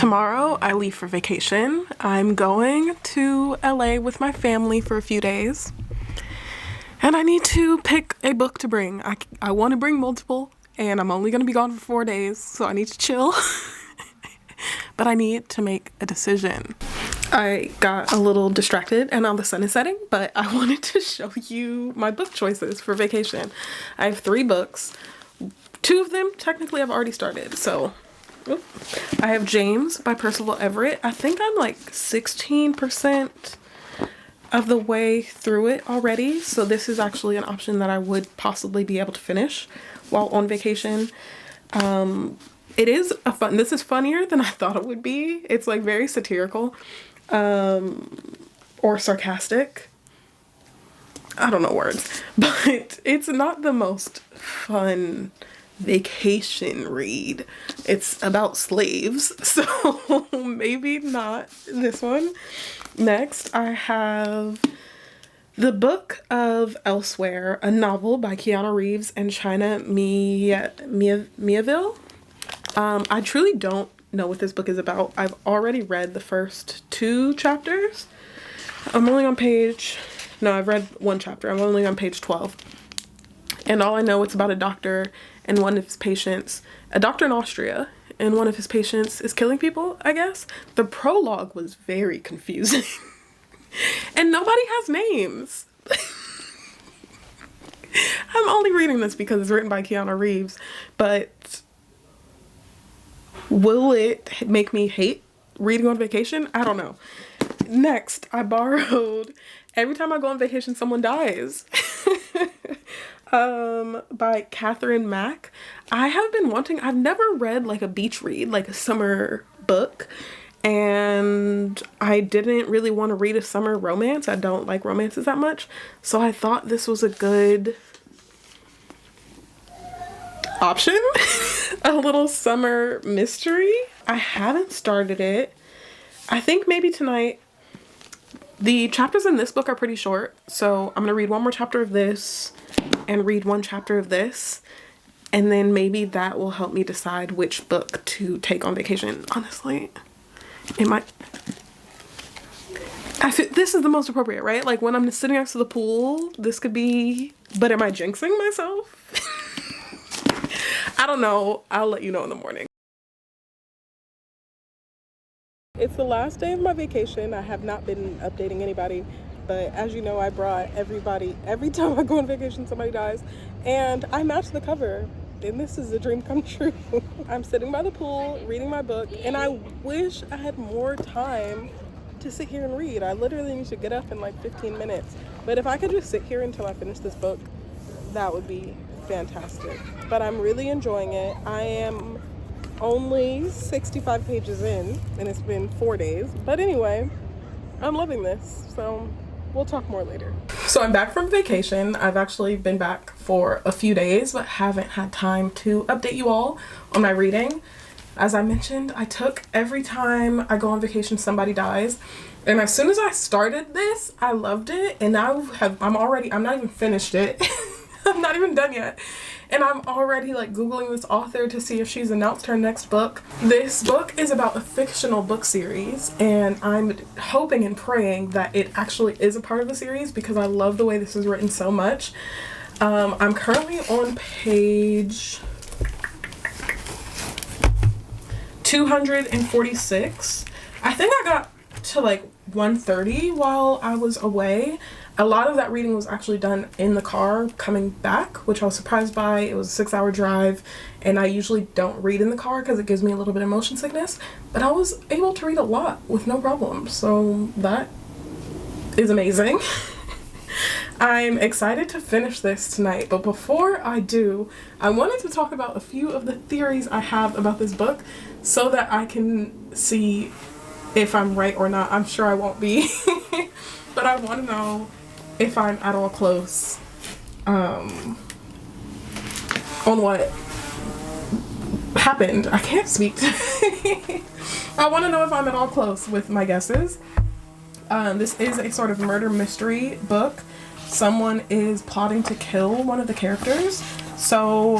Tomorrow I leave for vacation. I'm going to LA with my family for a few days. And I need to pick a book to bring. I want to bring multiple, and I'm only going to be gone for 4 days, so I need to chill. But I need to make a decision. I got a little distracted and now the sun is setting, but I wanted to show you my book choices for vacation. I have 3 books. 2 of them technically I've already started, so I have James by Percival Everett. I think I'm like 16% of the way through it already, so this is actually an option that I would possibly be able to finish while on vacation. This is funnier than I thought it would be. It's like very satirical or sarcastic. I don't know words, but it's not the most fun vacation read. It's about slaves, so maybe not this one. Next, I have The Book of Elsewhere, a novel by Keanu Reeves and China Miéville. I truly don't know what this book is about. I've already read the first 2 chapters. I've read 1 chapter. I'm only on page 12. And all I know, it's about a doctor and one of his patients, a doctor in Austria, and one of his patients is killing people, I guess. The prologue was very confusing. And nobody has names. I'm only reading this because it's written by Keanu Reeves, but will it make me hate reading on vacation? I don't know. Next, I borrowed Every Time I Go on Vacation, Someone Dies by Catherine Mack. I've never read like a beach read, like a summer book, and I didn't really want to read a summer romance. I don't like romances that much, so I thought this was a good option. A little summer mystery. I haven't started it. I think maybe tonight. The chapters in this book are pretty short, so I'm gonna read 1 more chapter of this and read 1 chapter of this, and then maybe that will help me decide which book to take on vacation. Honestly, I feel this is the most appropriate, right? Like when I'm sitting next to the pool, this could be, but am I jinxing myself? I don't know. I'll let you know in the morning. It's the last day of my vacation. I have not been updating anybody, but as you know, I brought everybody. Every time I go on vacation, somebody dies, and I match the cover, and this is a dream come true. I'm sitting by the pool reading my book, and I wish I had more time to sit here and read. I literally need to get up in like 15 minutes, but if I could just sit here until I finish this book, that would be fantastic. But I'm really enjoying it. I am only 65 pages in, and it's been 4 days. But anyway, I'm loving this, so we'll talk more later. So I'm back from vacation. I've actually been back for a few days, but haven't had time to update you all on my reading. As I mentioned, I took Every Time I Go on Vacation, Somebody Dies. And as soon as I started this, I loved it. And I'm not even finished it. I'm not even done yet. And I'm already like Googling this author to see if she's announced her next book. This book is about a fictional book series, and I'm hoping and praying that it actually is a part of the series because I love the way this is written so much. I'm currently on page 246. I think I got to like 130 while I was away. A lot of that reading was actually done in the car coming back, which I was surprised by. It was a 6-hour drive, and I usually don't read in the car because it gives me a little bit of motion sickness, but I was able to read a lot with no problem, so that is amazing. I'm excited to finish this tonight, but before I do, I wanted to talk about a few of the theories I have about this book so that I can see if I'm right or not. I'm sure I won't be, but I want to know if I'm at all close on what happened. I can't speak. I want to know if I'm at all close with my guesses. This is a sort of murder mystery book. Someone is plotting to kill one of the characters. So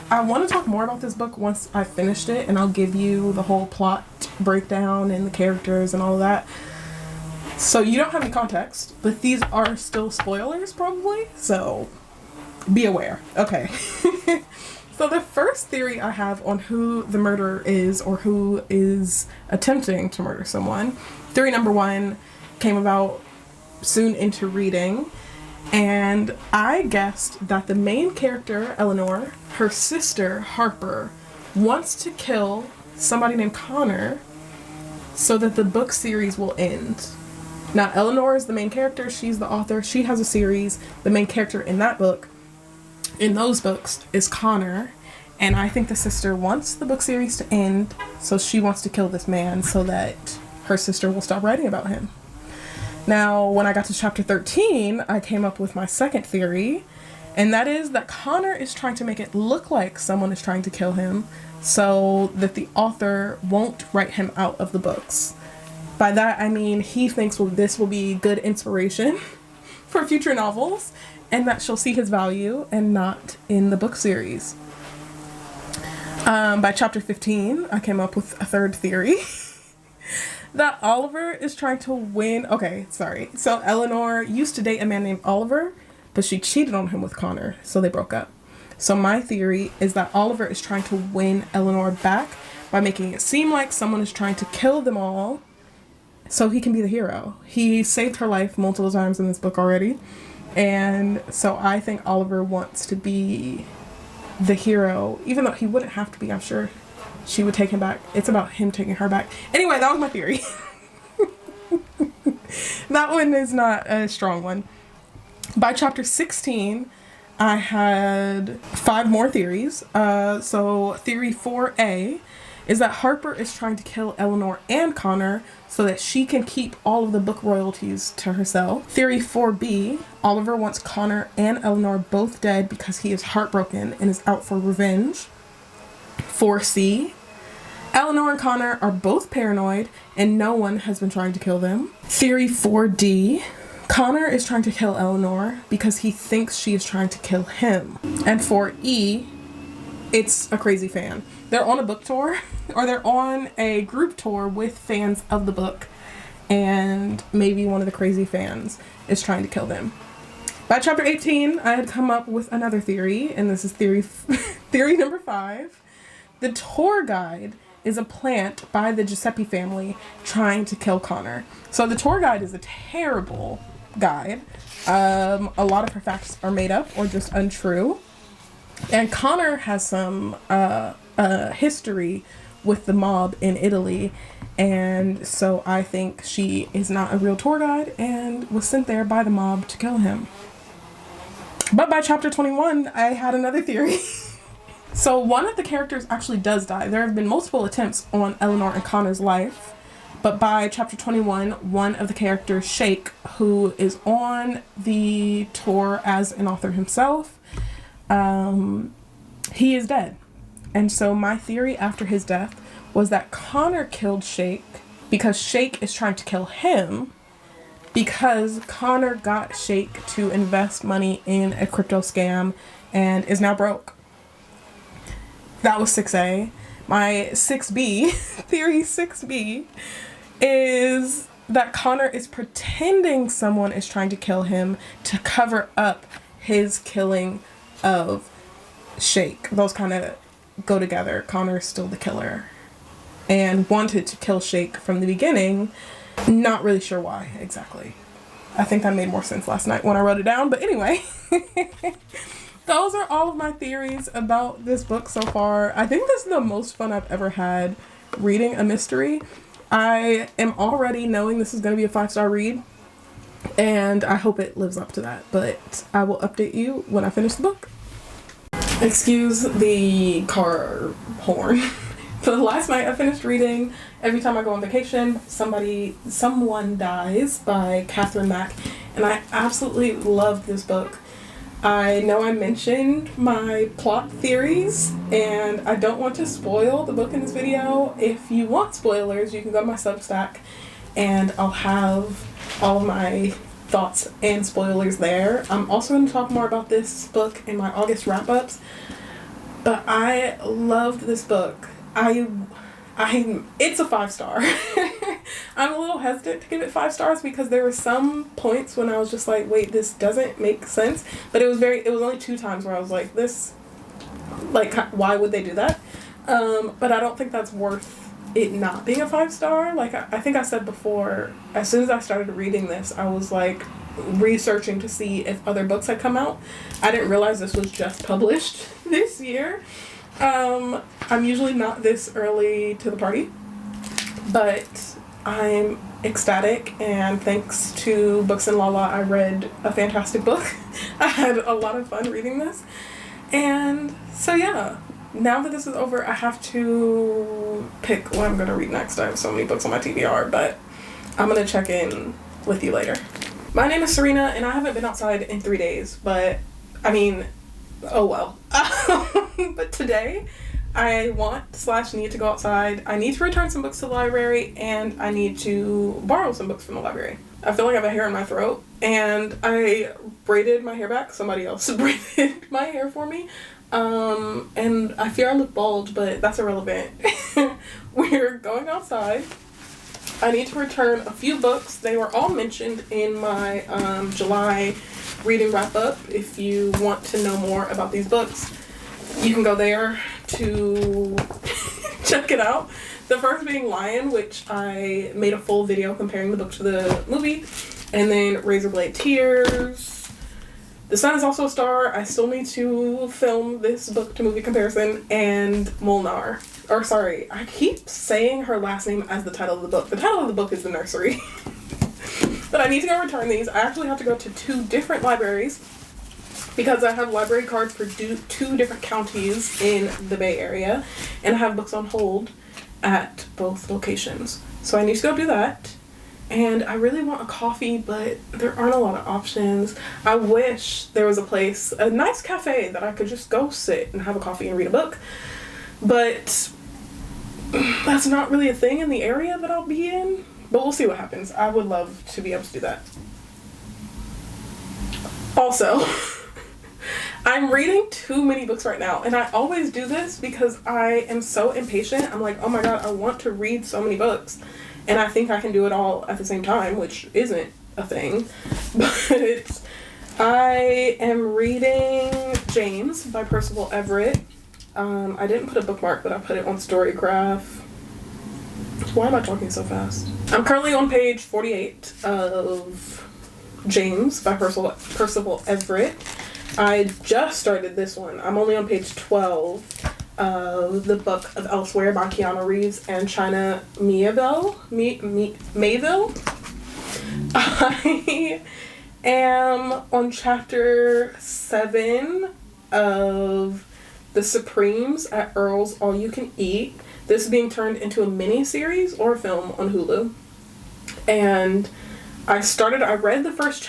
I want to talk more about this book once I finished it, and I'll give you the whole plot breakdown and the characters and all of that. So you don't have any context, but these are still spoilers probably, so be aware. Okay. So the first theory I have on who the murderer is, or who is attempting to murder someone, theory number 1 came about soon into reading, and I guessed that the main character, Eleanor, her sister, Harper, wants to kill somebody named Connor so that the book series will end. Now, Eleanor is the main character. She's the author. She has a series. The main character in that book, in those books, is Connor. And I think the sister wants the book series to end, so she wants to kill this man so that her sister will stop writing about him. Now, when I got to chapter 13, I came up with my second theory, and that is that Connor is trying to make it look like someone is trying to kill him so that the author won't write him out of the books. By that, I mean he thinks this will be good inspiration for future novels, and that she'll see his value and not in the book series. By chapter 15, I came up with a third theory. That Oliver is trying to win. Okay, sorry. So Eleanor used to date a man named Oliver, but she cheated on him with Connor, so they broke up. So my theory is that Oliver is trying to win Eleanor back by making it seem like someone is trying to kill them all so he can be the hero. He saved her life multiple times in this book already, and so I think Oliver wants to be the hero, even though he wouldn't have to be. I'm sure she would take him back. It's about him taking her back. Anyway, that was my theory. That one is not a strong one. By chapter 16, I had 5 more theories. So theory 4A is that Harper is trying to kill Eleanor and Connor so that she can keep all of the book royalties to herself. Theory 4B, Oliver wants Connor and Eleanor both dead because he is heartbroken and is out for revenge. 4C, Eleanor and Connor are both paranoid and no one has been trying to kill them. Theory 4D, Connor is trying to kill Eleanor because he thinks she is trying to kill him. And 4E, it's a crazy fan. They're on a book tour, or they're on a group tour with fans of the book, and maybe one of the crazy fans is trying to kill them. By chapter 18, I had come up with another theory, and this is theory number 5. The tour guide is a plant by the Giuseppe family trying to kill Connor. So the tour guide is a terrible guide. A lot of her facts are made up or just untrue. And Connor has some history with the mob in Italy, and so I think she is not a real tour guide and was sent there by the mob to kill him. But by chapter 21, I had another theory. So one of the characters actually does die. There have been multiple attempts on Eleanor and Connor's life, but by chapter 21, one of the characters, Shake, who is on the tour as an author himself, he is dead. And so my theory after his death was that Connor killed Shake because Shake is trying to kill him because Connor got Shake to invest money in a crypto scam and is now broke. That was 6A. My 6B, theory 6B, is that Connor is pretending someone is trying to kill him to cover up his killing of Shake. Those kind of go together. Connor is still the killer and wanted to kill Shake from the beginning. Not really sure why exactly. I think that made more sense last night when I wrote it down. But anyway, those are all of my theories about this book so far. I think this is the most fun I've ever had reading a mystery. I am already knowing this is going to be a 5-star read, and I hope it lives up to that. But I will update you when I finish the book. Excuse the car horn. So last night I finished reading Every Time I Go on Vacation, Someone Dies by Catherine Mack, and I absolutely loved this book. I know I mentioned my plot theories, and I don't want to spoil the book in this video. If you want spoilers, you can go to my Substack, and I'll have all of my thoughts and spoilers there. I'm also going to talk more about this book in my August wrap-ups, but I loved this book. It's a 5-star. I'm a little hesitant to give it 5 stars because there were some points when I was just like, wait, this doesn't make sense. But it was only 2 times where I was like, this, like, why would they do that? But I don't think that's worth it not being a 5-star. Like, I think I said before, as soon as I started reading this, I was like researching to see if other books had come out. I didn't realize this was just published this year. I'm usually not this early to the party, but I'm ecstatic, and thanks to Books and Lala, I read a fantastic book. I had a lot of fun reading this, and so yeah, now that this is over, I have to pick what I'm going to read next. I have so many books on my TBR, but I'm going to check in with you later. My name is Serena, and I haven't been outside in 3 days, but I mean, oh well. But today, I need to go outside. I need to return some books to the library, and I need to borrow some books from the library. I feel like I have a hair in my throat, and I braided my hair back. Somebody else braided my hair for me. And I fear I look bald, but that's irrelevant. We're going outside. I need to return a few books. They were all mentioned in my July reading wrap-up. If you want to know more about these books, you can go there to check it out. The first being Lion, which I made a full video comparing the book to the movie, and then Razorblade Tears. The Sun is also a star. I still need to film this book to movie comparison, and Molnar. Or sorry, I keep saying her last name as the title of the book. The title of the book is The Nursery. But I need to go return these. I actually have to go to 2 different libraries because I have library cards for 2 different counties in the Bay Area, and I have books on hold at both locations. So I need to go do that. And I really want a coffee, but there aren't a lot of options. I wish there was a nice cafe that I could just go sit and have a coffee and read a book. But that's not really a thing in the area that I'll be in. But we'll see what happens. I would love to be able to do that. Also, I'm reading too many books right now, and I always do this because I am so impatient. I'm like, oh my god, I want to read so many books, and I think I can do it all at the same time, which isn't a thing. But I am reading James by Percival Everett. I didn't put a bookmark, but I put it on Storygraph. Why am I talking so fast? I'm currently on page 48 of James by Percival Everett. I just started this one. I'm only on page 12 of the book of Elsewhere by Keanu Reeves and China Miéville. I am on chapter 7 of The Supremes at Earl's All You Can Eat. This is being turned into a mini-series or a film on Hulu. And I read the first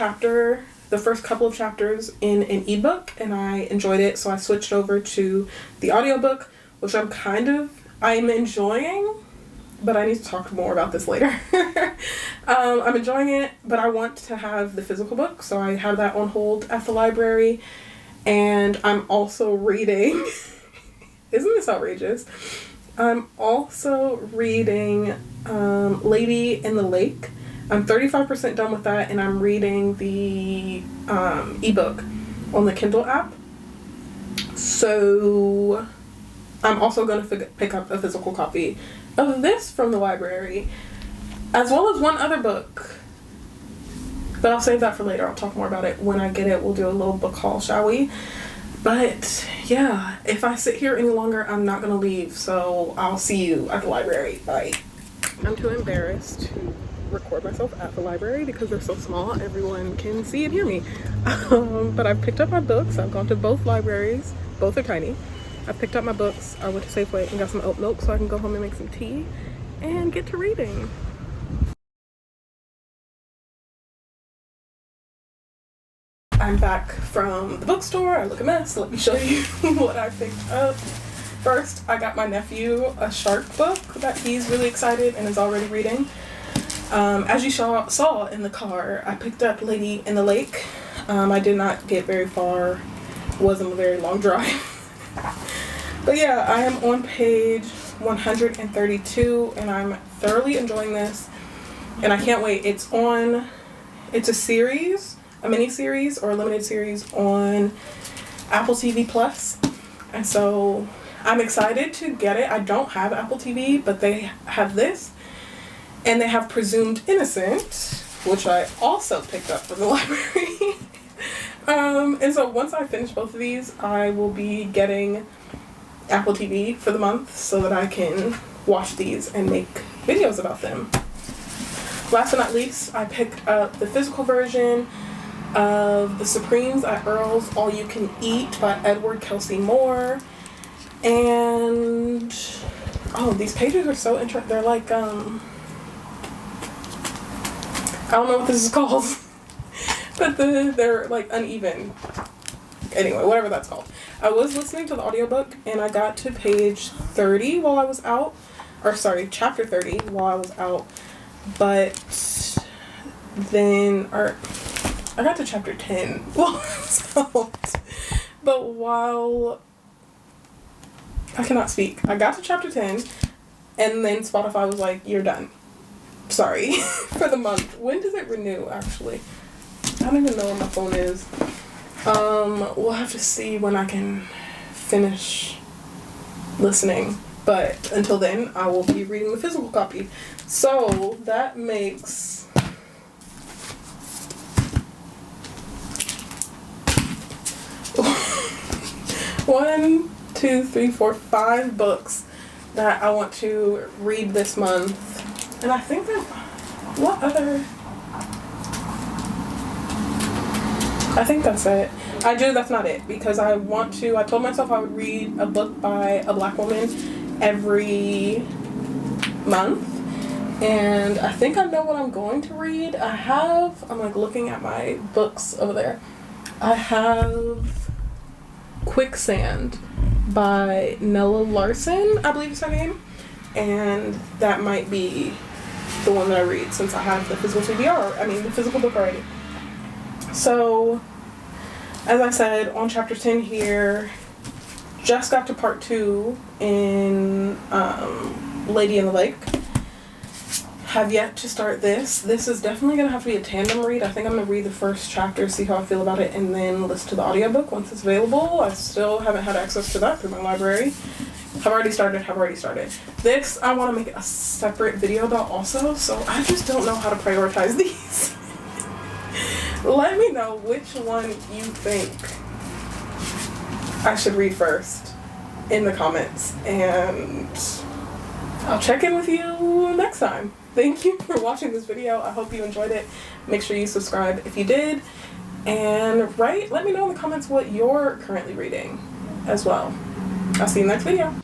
couple of chapters in an ebook, and I enjoyed it, so I switched over to the audiobook, which I'm enjoying, but I need to talk more about this later. I'm enjoying it, but I want to have the physical book, so I have that on hold at the library. And I'm also reading, isn't this outrageous? I'm also reading Lady in the Lake. I'm 35% done with that, and I'm reading the ebook on the Kindle app. So I'm also going to pick up a physical copy of this from the library, as well as one other book. But I'll save that for later. I'll talk more about it when I get it. We'll do a little book haul, shall we? But yeah, if I sit here any longer, I'm not going to leave. So I'll see you at the library. Bye. I'm too embarrassed to record myself at the library because they're so small. Everyone can see and hear me. But I've picked up my books. I've gone to both libraries. Both are tiny. I've picked up my books. I went to Safeway and got some oat milk so I can go home and make some tea and get to reading. I'm back from the bookstore. I look a mess. Let me show you what I picked up. First, I got my nephew a shark book that he's really excited and is already reading. As you saw in the car, I picked up Lady in the Lake. I did not get very far. It wasn't a very long drive. But yeah, I am on page 132 and I'm thoroughly enjoying this. And I can't wait. It's a series, a mini series or a limited series on Apple TV Plus. And so I'm excited to get it. I don't have Apple TV, but they have this. And they have Presumed Innocent, which I also picked up from the library. And so once I finish both of these, I will be getting Apple TV for the month so that I can watch these and make videos about them. Last but not least, I picked up the physical version of The Supremes at Earl's All You Can Eat by Edward Kelsey Moore. And, oh, these pages are so interesting. They're like, I don't know what this is called, but they're like uneven. Anyway, whatever that's called. I was listening to the audiobook and I got to page 30 while I was out, or sorry, chapter 30 while I was out, but then, I got to chapter 10 while I was out, but while, I cannot speak. I got to chapter 10 and then Spotify was like, you're done. Sorry, for the month. When does it renew, actually? I don't even know where my phone is. We'll have to see when I can finish listening. But until then, I will be reading the physical copy. So that makes 1, 2, 3, 4, 5 books that I want to read this month. And I think that, what other? I think that's it. That's not it, because I told myself I would read a book by a Black woman every month. And I think I know what I'm going to read. I'm like looking at my books over there. I have Quicksand by Nella Larson, I believe is her name. And that might be the one that I read since I have the physical the physical book already. So, as I said, on chapter 10 here, just got to part 2 in Lady in the Lake. Have yet to start this. This is definitely going to have to be a tandem read. I think I'm going to read the first chapter, see how I feel about it, and then listen to the audiobook once it's available. I still haven't had access to that through my library. Have already started. This I want to make a separate video about also, so I just don't know how to prioritize these. Let me know which one you think I should read first in the comments, and I'll check in with you next time. Thank you for watching this video. I hope you enjoyed it. Make sure you subscribe if you did, and let me know in the comments what you're currently reading as well. I'll see you in the next video.